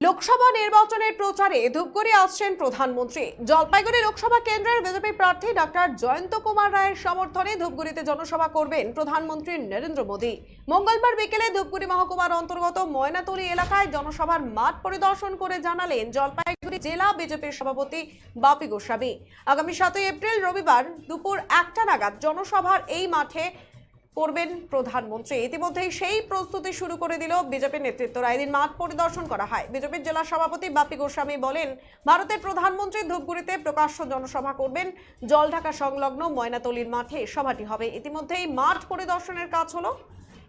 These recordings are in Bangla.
লোকসভা নির্বাচনের প্রচারে ধূপগুড়ি আসছেন প্রধানমন্ত্রী। জলপাইগুড়ি লোকসভা কেন্দ্রের বিজেপি প্রার্থী ডক্টর জয়ন্ত কুমার রায়ের সমর্থনে ধূপগুড়িতে জনসভা করবেন প্রধানমন্ত্রী নরেন্দ্র মোদী। মঙ্গলবার বিকেলে ধূপগুড়ি মহকুমার অন্তর্গত ময়নাতলী এলাকায় জনসভার মাঠ পরিদর্শন করে জানালেন জলপাইগুড়ি জেলা বিজেপির সভাপতি বাপি গোস্বামী। আগামী 7 এপ্রিল রবিবার দুপুর 1টা নাগাদ জনসভার এই মাঠে করবেন প্রধানমন্ত্রী। ইতিমধ্যেই সেই প্রস্তুতি শুরু করে দিল বিজেপি নেতৃত্বরা। এদিন মাঠ পরিদর্শন করা হয়। বিজেপির জেলা সভাপতি বাপি গোস্বামী বলেন, ভারতের প্রধানমন্ত্রী ধূপগুড়িতে প্রকাশ্য জনসভা করবেন। জলঢাকা সংলগ্ন ময়নাতলীর মাঠে সভাটি হবে। ইতিমধ্যেই মাঠ পরিদর্শনের কাজ হলো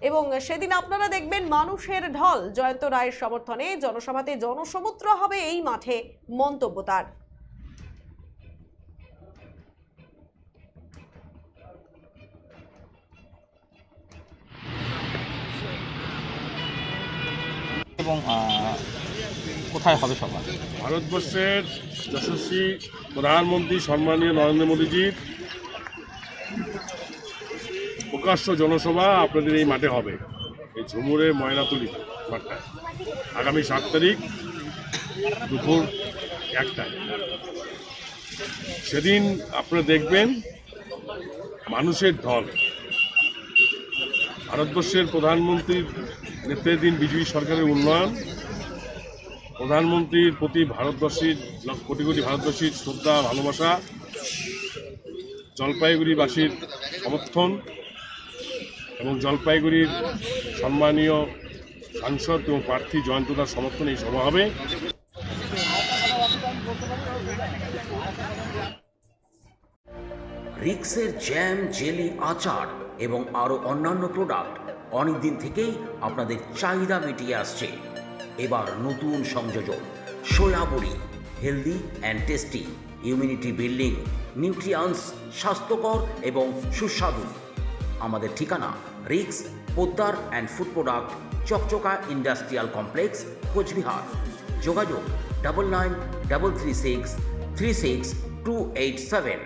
এবং সেদিন আপনারা দেখবেন মানুষের ঢল। জয়ন্ত রায়ের সমর্থনে জনসভাতে জনসমুদ্র হবে এই মাঠে, মন্তব্য তার। এবং কোথায় হবে সভা? ভারতবর্ষের যশস্বী প্রধানমন্ত্রী সম্মানীয় নরেন্দ্র মোদীজির প্রকাশ্য জনসভা আপনাদের এই মাঠে হবে, এই ঝুমুরের ময়নাতলী মাঠটায়, আগামী 7 তারিখ দুপুর 1টায়। সেদিন আপনারা দেখবেন মানুষের ঢল। ভারতবর্ষের প্রধানমন্ত্রীর নেতৃত্বাধীন বিজেপি সরকারের উন্নয়ন, প্রধানমন্ত্রীর প্রতি ভারতবর্ষীর কোটি কোটি ভারতবর্ষীর শ্রদ্ধা ভালোবাসা, জলপাইগুড়িবাসীর সমর্থন এবং জলপাইগুড়ির সম্মানীয় সাংসদ এবং প্রার্থী জয়ন্তদার সমর্থনে এই সভা হবে। রিক্সের জ্যাম, জেলি, আচার এবং আরও অন্যান্য প্রোডাক্ট অনেকদিন থেকেই আপনাদের চাহিদা মিটিয়ে আসছে। এবার নতুন সংযোজন সোয়া বড়ি, healthy and tasty, immunity building, nutrients, স্বাস্থ্যকর এবং সুস্বাদু। আমাদের ঠিকানা রিক্স পোদ্দার অ্যান্ড ফুড প্রোডাক্ট, চকচকা ইন্ডাস্ট্রিয়াল কমপ্লেক্স, কোচবিহার। যোগাযোগ 9933636287।